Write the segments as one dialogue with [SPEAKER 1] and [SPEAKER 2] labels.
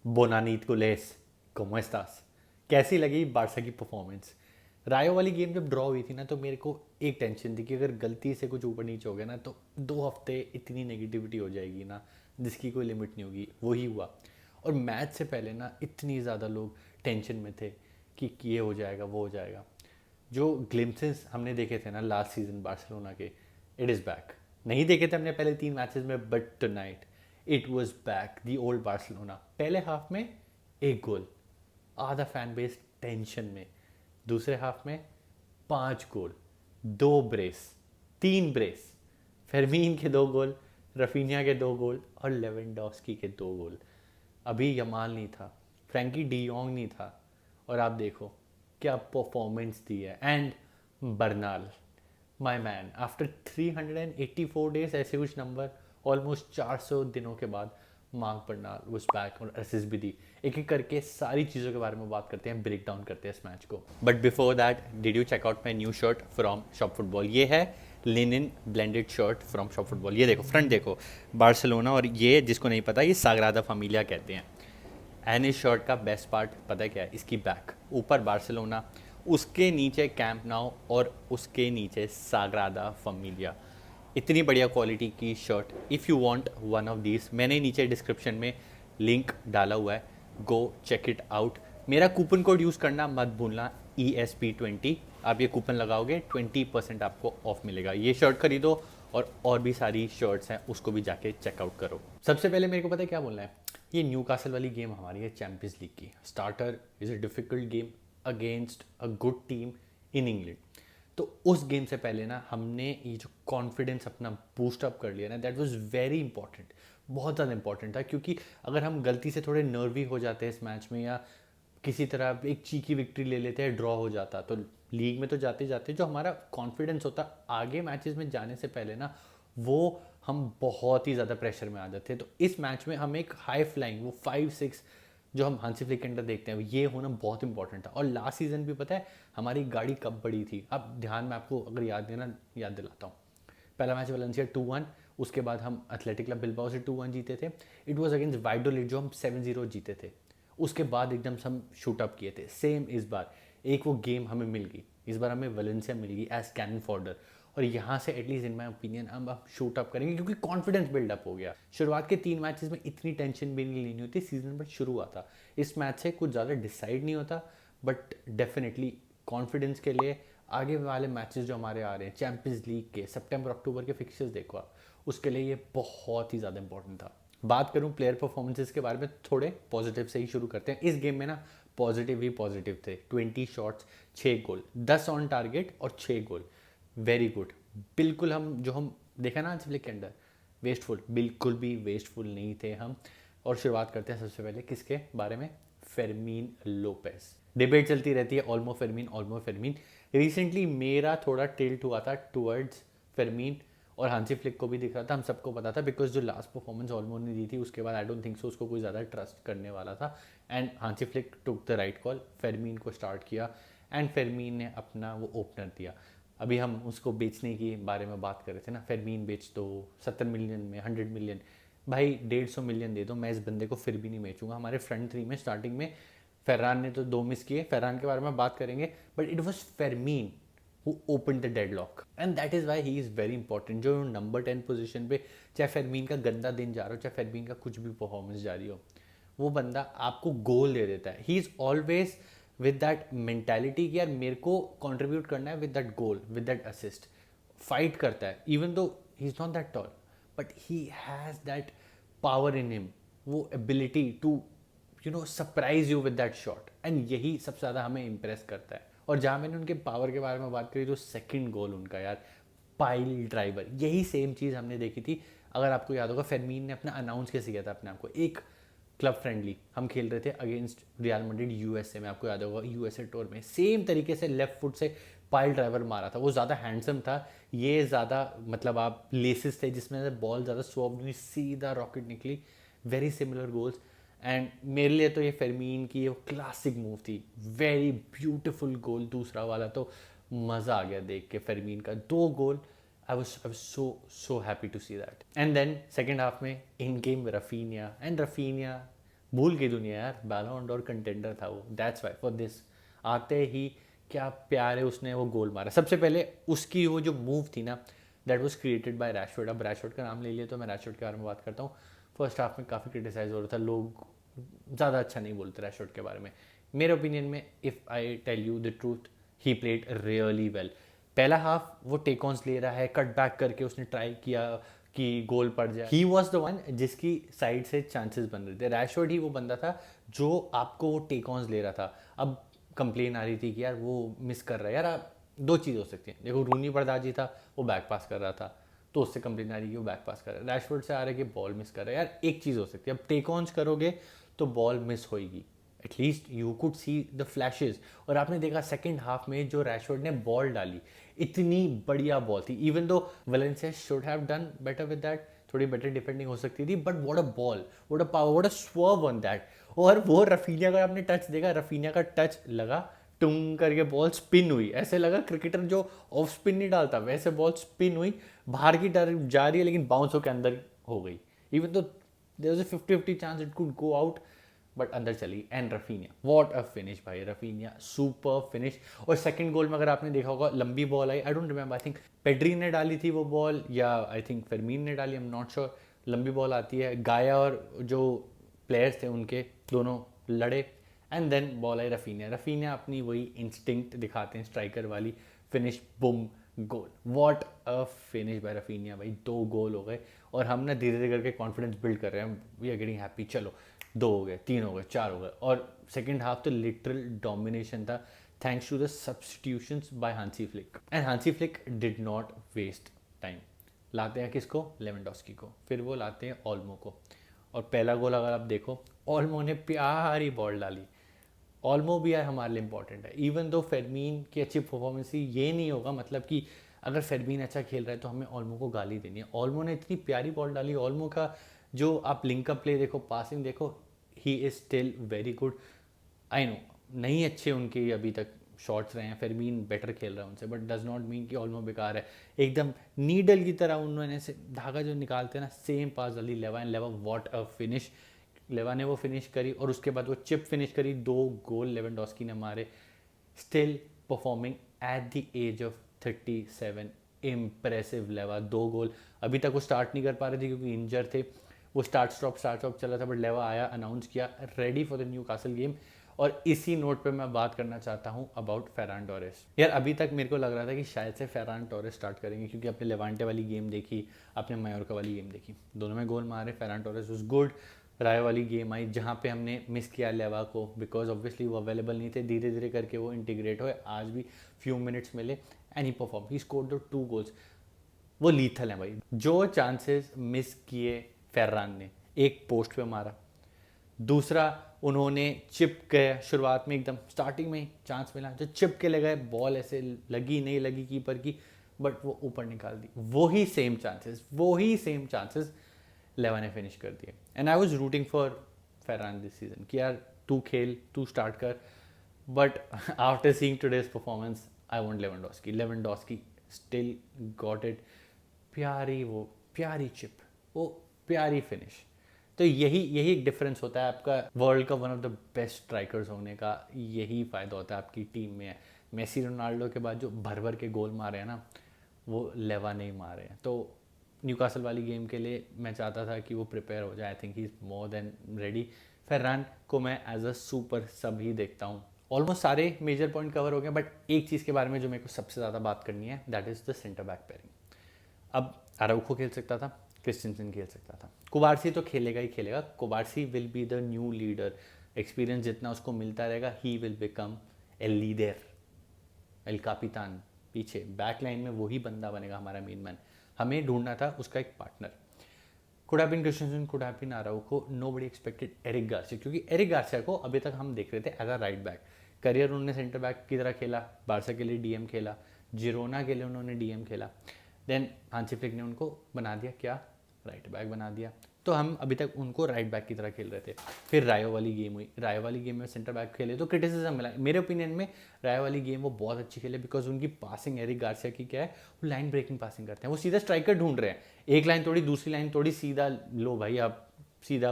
[SPEAKER 1] बोनानीत गुलेस, ¿cómo estás? कैसी लगी बारसा की परफॉर्मेंस? रायो वाली गेम जब ड्रॉ हुई थी ना, तो मेरे को एक टेंशन थी कि अगर गलती से कुछ ऊपर नीचे हो गया ना, तो 2 हफ्ते इतनी नेगेटिविटी हो जाएगी ना, जिसकी कोई लिमिट नहीं होगी। वही हुआ। और मैच से पहले ना इतनी ज़्यादा लोग टेंशन में थे कि ये हो जाएगा, वो हो जाएगा। जो ग्लिम्पसेस हमने देखे थे ना लास्ट सीजन बार्सिलोना के, इट इज़ बैक। नहीं देखे थे हमने पहले 3 मैचेस में, but tonight it was back, the old Barcelona. पहले हाफ में एक गोल, आधा फैन बेस टेंशन में। दूसरे हाफ में 5 गोल, 2 ब्रेस, 3 ब्रेस, फेरमीन के 2 गोल, रफीनिया के 2 गोल और लेवेंडोस्की के 2 गोल। अभी यमाल नहीं था, फ्रैंकी डियोंग नहीं था, और आप देखो क्या परफॉर्मेंस दी है। And Bernal, my man, after 384 days, ऐसे कुछ नंबर, ऑलमोस्ट 400 दिनों के बाद मार्क बर्नाल वाज बैक और असिस्ट भी दी। एक एक करके सारी चीज़ों के बारे में बात करते हैं, ब्रेक डाउन करते हैं इस मैच को। But before that, did you check out my new shirt from Shop Football? ये है linen blended shirt from Shop Football. ये देखो, फ्रंट देखो, बार्सिलोना, और ये जिसको नहीं पता, ये साग्रादा फैमिलिया कहते हैं। एंड इस शर्ट का बेस्ट पार्ट पता है क्या है? इसकी बैक, ऊपर बार्सिलोना, उसके नीचे कैंप नाउ, और उसके नीचे साग्रादा फैमिलिया। इतनी बढ़िया क्वालिटी की shirt. If you want one of these, मैंने नीचे डिस्क्रिप्शन में लिंक डाला हुआ है, गो चेक इट आउट। मेरा कूपन कोड यूज़ करना मत भूलना, ESP20। आप ये कूपन लगाओगे 20% आपको ऑफ मिलेगा। ये शर्ट खरीदो, और भी सारी शर्ट्स हैं, उसको भी जाके चेकआउट करो। सबसे पहले मेरे को पता है क्या बोलना है। ये न्यू कासल वाली गेम हमारी है चैंपियंस लीग की। Starter is a difficult game against a good team in England. तो उस गेम से पहले ना हमने ये जो कॉन्फिडेंस अपना बूस्ट अप कर लिया ना, दैट वाज वेरी इंपॉर्टेंट। बहुत ज़्यादा इंपॉर्टेंट था, क्योंकि अगर हम गलती से थोड़े नर्वी हो जाते हैं इस मैच में, या किसी तरह एक चीकी विक्ट्री ले लेते हैं, ड्रॉ हो जाता, तो लीग में तो जाते जाते जो हमारा कॉन्फिडेंस होता आगे मैचेस में जाने से पहले ना, वो हम बहुत ही ज़्यादा प्रेशर में आ जाते हैं। तो इस मैच में हम एक हाई फ्लाइंग, वो 5-6 जो हम हांसी फ्लिक के अंदर देखते हैं, ये होना बहुत इंपॉर्टेंट था। और लास्ट सीजन भी पता है हमारी गाड़ी कब बढ़ी थी? अब ध्यान में आपको अगर याद देना, याद दिलाता हूँ। पहला मैच वलेंसिया 2-1, उसके बाद हम एथलेटिक क्लब बिल्बाओ से 2-1 जीते थे। इट वॉज अगेंस्ट वाइडोलिड, जो हम 7-0 जीते थे। उसके बाद एकदम से हम शूट अप किए थे। सेम इस बार एक वो गेम हमें मिल गई, इस बार हमें वलेंसिया मिल गई एज कैनन फॉर्डर। और यहाँ से एटलीस्ट इन माई ओपिनियन हम शूट अप करेंगे, क्योंकि कॉन्फिडेंस बिल्डअप हो गया। शुरुआत के 3 मैचेस में इतनी टेंशन भी नहीं लेनी होती, सीजन बट शुरू हुआ था। इस मैच से कुछ ज़्यादा डिसाइड नहीं होता, बट डेफिनेटली कॉन्फिडेंस के लिए आगे वाले मैचेस जो हमारे आ रहे हैं चैंपियंस लीग के, सितंबर अक्टूबर के फिक्चर्स देखो आप, उसके लिए ये बहुत ही ज़्यादा इंपॉर्टेंट था। बात करूं प्लेयर परफॉर्मेंसेस के बारे में, थोड़े पॉजिटिव से ही शुरू करते हैं। इस गेम में ना पॉजिटिव ही पॉजिटिव थे। 20 शॉट्स, 6 गोल, 10 ऑन टारगेट और 6 गोल, वेरी गुड। बिल्कुल हम जो हम देखा ना आज के अंदर, वेस्टफुल, बिल्कुल भी वेस्टफुल नहीं थे हम। और शुरुआत करते हैं सबसे पहले किसके बारे में? फेरमीन लोपेस। डिबेट चलती रहती है ऑल्मो फेरमीन, ऑल्मो फेरमीन। रिसेंटली मेरा थोड़ा टिल्ट हुआ था टुवर्ड्स फेरमीन, और हांसी फ्लिक को भी दिख रहा था, हम सबको पता था, बिकॉज जो लास्ट परफॉर्मेंस ऑल्मो ने दी थी उसके बाद आई डोंट थिंक सो उसको कोई ज़्यादा ट्रस्ट करने वाला था। And Hansi Flick took the right call, Fermin को स्टार्ट किया, एंड फेरमीन ने अपना वो ओपनर दिया। अभी हम उसको बेचने की बारे में बात कर रहे थे ना, फेरमीन बेच दो 70 मिलियन में, 100 मिलियन। भाई 150 मिलियन दे दो, मैं इस बंदे को फिर भी नहीं बेचूंगा। हमारे फ्रंट थ्री में स्टार्टिंग में फर्रान ने तो 2 मिस किए, फर्रान के बारे में बात करेंगे, but it was Fermin who opened the deadlock, and that is why he is very important। जो नंबर 10 पोजीशन पे, चाहे फेरमीन का गंदा दिन जा रहा हो, चाहे फेरमीन का कुछ भी परफॉर्मेंस जारी हो, वो बंदा आपको गोल दे देता है। He is always with that mentality कि यार मेरे को कंट्रीब्यूट करना है, with that goal, with that assist. Fight करता है, even though he is not that tall, but he has that power in him, वो ability to surprise you with that shot. And यही सबसे ज़्यादा हमें इंप्रेस करता है। और जहाँ मैंने उनके पावर के बारे में बात करी, तो सेकंड गोल उनका यार, पाइल ड्राइवर, यही सेम चीज़ हमने देखी थी। अगर आपको याद होगा, फेरमीन ने अपना अनाउंस कैसे किया था अपने आप को, एक क्लब फ्रेंडली हम खेल रहे थे अगेंस्ट रियल मैड्रिड यूएसए में, आपको याद होगा यूएसए टूर में, सेम तरीके से लेफ्ट फुट से पाइल ड्राइवर मारा था। वो ज़्यादा हैंडसम था, ये ज़्यादा मतलब आप लेसेस थे जिसमें से बॉल ज़्यादा स्वॉप नहीं, सीधा रॉकेट निकली। Very similar goals. एंड मेरे लिए तो ये फेरमीन की वो क्लासिक मूव थी, वेरी ब्यूटीफुल गोल। दूसरा वाला तो मज़ा आ गया देख के, फेरमीन का 2 गोल। आई was so happy to see that। And then second half में in came Rafinha, and Rafinha भूल गई दुनिया यार, बैलोन डोर कंटेंडर था वो, दैट्स वाई फॉर दिस। आते ही क्या प्यारे उसने वो गोल मारा। सबसे पहले उसकी वो जो मूव थी ना, that was created by Rashford. अब रैशफोर्ड का नाम ले लिया तो मैं रैशफोर्ड के बारे में बात करता हूँ। फर्स्ट हाफ में काफ़ी क्रिटिसाइज हो रहा था, लोग ज़्यादा अच्छा नहीं बोलते रैशफोर्ड के बारे में। मेरे ओपिनियन में if I tell you the truth, he played really well. पहला हाफ वो टेक ऑन्स ले रहा है, कट बैक करके उसने ट्राई किया कि गोल पड़ जाए। ही वॉज द वन जिसकी साइड से चांसेस बन रहे थे। रैशफोर्ड ही वो बंदा था जो आपको वो टेक ऑन्स ले रहा था। अब कंप्लेन आ रही थी कि यार वो मिस कर रहा है। यार आप दो चीज़ हो सकती है, देखो रूनी पर्दाजी था, वो बैक पास कर रहा था तो उससे कंप्लेन आ रही है कि वो बैक पास कर रहा है। रैशफोर्ड से आ रहा है कि बॉल मिस कर रहा है। यार एक चीज़ हो सकती है, अब टेक ऑन्स करोगे तो बॉल मिस होएगी, at least you could see the flashes. और आपने देखा सेकेंड हाफ में जो रैशफोर्ड ने बॉल डाली, इतनी बढ़िया बॉल थी। Even though Valencia should have done better with that, थोड़ी बेटर डिफेंडिंग हो सकती थी, but what a ball, what a power, what a swerve on that. और वो रफीनिया का आपने टच देखा, रफीनिया का टच लगा, टुंग करके बॉल स्पिन हुई, ऐसे लगा क्रिकेटर जो ऑफ स्पिन नहीं डालता वैसे बॉल स्पिन हुई, बाहर की तरफ जा रही है लेकिन बाउंस होकर अंदर हो गई। Even though there was a 50-50 chance it could go out, but अंदर चली। And Raphinha, what a finish भाई, रफीनिया सुपर फिनिश। और सेकंड गोल में अगर आपने देखा होगा, लंबी बॉल आई, I don't remember, I think Pedri ने डाली थी वो बॉल या आई थिंक फरमीन ने डाली, आई एम नॉट श्योर। लंबी बॉल आती है, गाया और जो प्लेयर्स थे उनके दोनों लड़े, एंड देन बॉल आई रफीनिया। रफीनिया अपनी वही इंस्टिंक्ट दिखाते हैं स्ट्राइकर वाली, finish boom goal. What a finish by Raphinha भाई, दो गोल हो गए और हम ना धीरे धीरे करके कॉन्फिडेंस बिल्ड कर रहे हैं, वी आर गेटिंग हैप्पी। चलो दो हो गए, तीन हो गए, चार हो गए। और सेकेंड हाफ तो लिटरल डोमिनेशन था, thanks to the substitutions by Hansi Flick. And Hansi Flick did not waste time. लाते हैं किसको, लेवेंडोस्की को, फिर वो लाते हैं ओल्मो को। और पहला गोल अगर आप देखो, ओल्मो ने प्यारी बॉल डाली। ऑल्मो भी यार हमारे लिए इंपॉर्टेंट है। इवन दो फेरमीन की अच्छी परफॉर्मेंस थी, ये नहीं होगा मतलब कि अगर फेरमीन अच्छा खेल रहा है तो हमें ऑल्मो को गाली देनी है। ऑल्मो ने इतनी प्यारी बॉल डाली, ऑल्मो का जो आप लिंकअप प्ले देखो, पासिंग देखो, he is still very good. I know नहीं अच्छे उनके अभी तक शॉट्स रहे हैं, फेरमीन बेटर खेल रहा है उनसे, बट डज नॉट मीन कि ऑल्मो बेकार है। एकदम नीडल की तरह उन्होंने से धागा जो निकालते हैं ना, सेम पास डाली लेवा, एंड लेवा व्हाट अ फिनिश। लेवा ने वो फिनिश करी और उसके बाद वो चिप फिनिश करी, दो गोल लेवेंडोस्की ने मारे। Still performing at the age of 37, impressive Lewa, दो गोल। अभी तक वो स्टार्ट नहीं कर पा रहे थे क्योंकि इंजर थे, वो स्टार्ट स्टॉप चल रहा था, बट लेवा आया, अनाउंस किया, ready for the new castle game. और इसी नोट पे मैं बात करना चाहता हूँ अबाउट फेरान टोरेस। यार अभी तक मेरे को लग रहा था कि शायद से फेरान टोरेस स्टार्ट करेंगे, क्योंकि आपने लेवांटे वाली गेम देखी, आपने मायोरका वाली गेम देखी, दोनों में गोल मारे, फेरान टोरेस वाज गुड। राय वाली गेम आई जहाँ पे हमने मिस किया लेवा को, बिकॉज ऑब्वियसली वो अवेलेबल नहीं थे, धीरे धीरे करके वो इंटीग्रेट हुए, आज भी फ्यू मिनट्स मिले and he perform, he scored the 2 goals. वो लीथल हैं भाई। जो चांसेस मिस किए फेर्रान ने, एक पोस्ट पे मारा, दूसरा उन्होंने चिप के शुरुआत में एकदम स्टार्टिंग में ही चांस मिला, जो चिप के लगे, बॉल ऐसे लगी नहीं लगी कीपर की, बट वो ऊपर निकाल दी। वही सेम चांसेस लेवा ने फिनिश कर दिए। And I was rooting for Ferran this season कि यार तू खेल, तू स्टार्ट कर, but after seeing today's performance I want Lewandowski. Lewandowski still got it. प्यारी वो प्यारी चिप, वो प्यारी फिनिश। तो यही यही एक डिफरेंस होता है आपका वर्ल्ड का one of the best strikers होने का, यही फ़ायदा होता है आपकी टीम में है। मेसी रोनाल्डो के बाद जो भर भर के गोल मारे हैं ना, वो लेवा नहीं मारे हैं। तो न्यूकासल वाली गेम के लिए मैं चाहता था कि वो प्रिपेयर हो जाए, I think he is more than ready. Ferran को मैं एज अ सुपर सब ही देखता हूँ। ऑलमोस्ट सारे मेजर पॉइंट कवर हो गए, बट एक चीज़ के बारे में जो मेरे को सबसे ज़्यादा बात करनी है, that is the centre back pairing. अब अराउखो खेल सकता था, क्रिस्टेंसन खेल सकता था, कुबारसी तो खेलेगा ही खेलेगा। Cubarsi will be the new leader, experience जितना उसको मिलता रहेगा, he will become el leader, el capitan. पीछे बैक लाइन में वही बंदा बनेगा हमारा मेन मैन। हमें ढूंढना था उसका एक partner. Could have been Christensen, could have been Araujo, nobody expected Eric Garcia, क्योंकि एरिक गार्सिया को अभी तक हम देख रहे थे as a right back. Career उन्होंने सेंटर बैक की तरह खेला, बारसा के लिए डीएम खेला, जिरोना के लिए उन्होंने डीएम खेला, देन हांसी फ्लिक ने उनको बना दिया क्या, राइट बैक बना दिया। तो हम अभी तक उनको राइट बैक की तरह खेल रहे थे। फिर रायो वाली गेम हुई, रायो वाली गेम में सेंटर बैक खेले तो क्रिटिसिज्म मिला। मेरे ओपिनियन में रायो वाली गेम वो बहुत अच्छी खेले, बिकॉज उनकी पासिंग एरिक गार्सिया की क्या है, वो लाइन ब्रेकिंग पासिंग करते हैं, वो सीधा स्ट्राइकर ढूंढ रहे हैं, एक लाइन तोड़ी दूसरी लाइन तोड़ी, सीधा लो भाई आप सीधा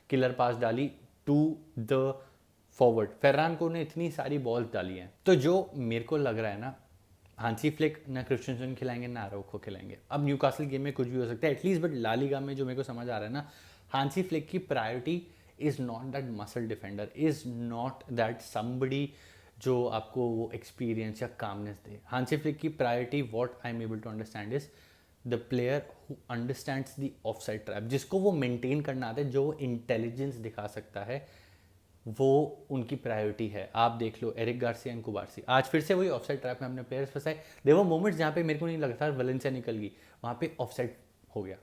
[SPEAKER 1] किलर पास डाली टू द फॉरवर्ड। फेर्रान को ने इतनी सारी बॉल्स डाली हैं, तो जो मेरे को लग रहा है ना, हांसी फ्लिक ना क्रिस्टियनसन खिलाएंगे ना आराउखो खिलाएंगे। अब न्यूकासल गेम में कुछ भी हो सकता है एटलीस्ट, बट ला लीगा में जो मेरे को समझ आ रहा है ना, हांसी फ्लिक की priority is not that muscle defender, is not that somebody जो आपको वो एक्सपीरियंस या कामनेस दे। हांसी फ्लिक की priority what I am able to understand is the player who understands the offside trap, जिसको वो maintain करना आता है, जो वो इंटेलिजेंस दिखा सकता है, वो उनकी प्रायोरिटी है। आप देख लो एरिक गार्सिया एंड कुबार्सी, आज फिर से वही ऑफसाइड ट्रैप में अपने प्लेयर्स फंसाए। देवर मोमेंट्स जहाँ पे मेरे को नहीं लगता वलेंसिया निकल गई, वहाँ पे ऑफसाइड हो गया।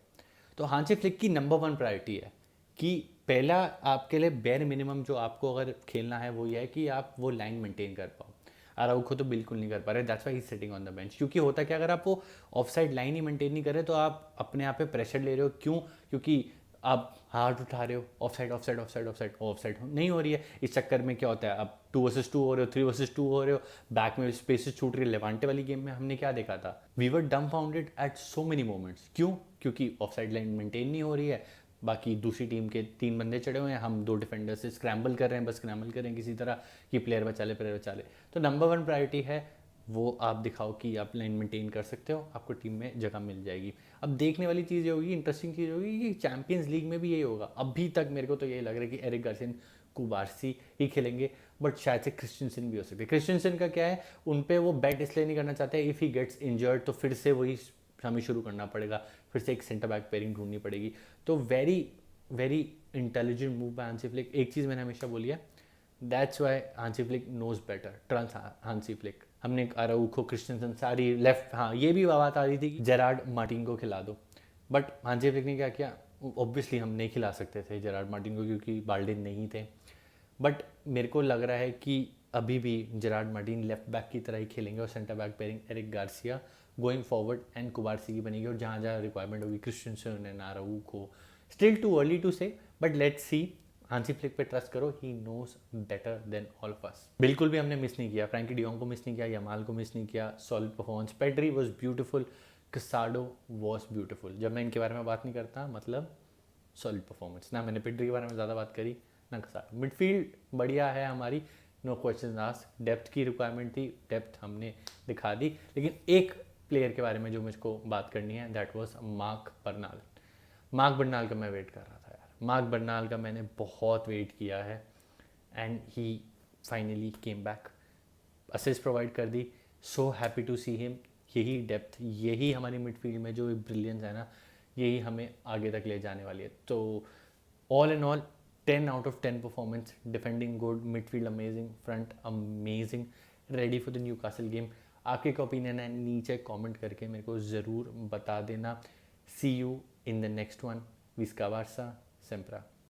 [SPEAKER 1] तो हांसी फ्लिक की नंबर 1 प्रायोरिटी है कि पहला आपके लिए बेयर मिनिमम जो आपको अगर खेलना है वो ये है कि आप वो लाइन मेंटेन कर पाओ। आराउखो तो बिल्कुल नहीं कर पा रहे, that's why he sitting on the bench. क्योंकि होता क्या, अगर आप वो ऑफसाइड लाइन ही मेंटेन नहीं कर रहे तो आप अपने आप पे प्रेशर ले रहे हो। क्यों? क्योंकि आप हार्ड उठा रहे हो, offside offside offside offside offside नहीं हो रही है। इस चक्कर में क्या होता है, आप 2 वर्सेस 2 हो रहे हो, 3 वर्सेस 2 हो रहे हो, बैक में स्पेसेस छूट रही है। लेवांटे वाली गेम में हमने क्या देखा था, we were dumbfounded at so many moments. क्यों? क्योंकि ऑफसाइड लाइन मेंटेन नहीं हो रही है, बाकी दूसरी टीम के 3 बंदे चढ़े हुए हैं, हम 2 डिफेंडर से स्क्रैम्बल कर रहे हैं, बस स्क्रैम्बल करें किसी तरह कि प्लेयर बचा ले प्लेयर बचा ले। तो नंबर 1 प्रायोरिटी है वो आप दिखाओ कि आप लाइन मेंटेन कर सकते हो, आपको टीम में जगह मिल जाएगी। अब देखने वाली चीज़ ये होगी, इंटरेस्टिंग चीज़ होगी कि चैंपियंस लीग में भी यही होगा। अभी तक मेरे को तो यही लग रहा है कि एरिक गार्सिया कुबार्सी ही खेलेंगे, बट शायद से क्रिस्टियनसन भी हो सकते हैं। क्रिस्टियनसन का क्या है, उन पे वो बैट इसलिए नहीं करना चाहते, इफ़ ही गेट्स इंजर्ड तो फिर से वही हमें शुरू करना पड़ेगा, फिर से एक सेंटर बैक पेयरिंग ढूंढनी पड़ेगी। तो very very intelligent move by Hansi Flick. एक चीज़ मैंने हमेशा बोली है, that's why Hansi Flick knows better, trust Hansi Flick. हमने आराउखो क्रिस्टियनसन सारी लेफ्ट, हाँ ये भी बात आ रही थी कि जेरार्ड मार्टिन को खिला दो, बट हांसी फ्लिक ने क्या किया, ऑब्वियसली हम नहीं खिला सकते थे जेरार्ड मार्टिन को क्योंकि बाल्डिन नहीं थे। बट मेरे को लग रहा है कि अभी भी जेरार्ड मार्टिन लेफ्ट बैक की तरह ही खेलेंगे और centre back pairing Eric Garcia going forward and Cubarsi की बनेगी, और जहाँ जहाँ रिक्वायरमेंट होगी Christensen and Araujo. Still too early to say, but let's see. Hansi Flick पे ट्रस्ट करो, he knows better than all of us. बिल्कुल भी हमने मिस नहीं किया, फ्रैंकी डियोंग को मिस नहीं किया, यमाल को मिस नहीं किया, solid performance. Pedri was beautiful, कसाडो was beautiful. जब मैं इनके बारे में बात नहीं करता मतलब सॉलिड परफॉर्मेंस। ना मैंने पेड्री के बारे में ज़्यादा बात करी ना कसाडो। मिडफील्ड बढ़िया है हमारी, नो क्वेश्चन आस्क्ड। डेप्थ की रिक्वायरमेंट थी, डेप्थ हमने दिखा दी। लेकिन एक प्लेयर के बारे में जो मुझको बात करनी है, that was mark Bernal. Mark Bernal का मैं वेट कर रहा था यार, मार्क बर्नाल का मैंने बहुत वेट किया है, and he finally came back, assist provide कर दी। So happy to see him. यही डेप्थ, यही हमारी मिडफील्ड में जो ब्रिलियंस है ना, यही हमें आगे तक ले जाने वाली है। तो all in all 10 out of 10 performance, defending good, midfield amazing, front amazing, ready for the Newcastle game. आपके क्या ओपिनियन है नीचे कमेंट करके मेरे को ज़रूर बता देना। See you in the next one. Visca वार्सा, सेम्प्रा।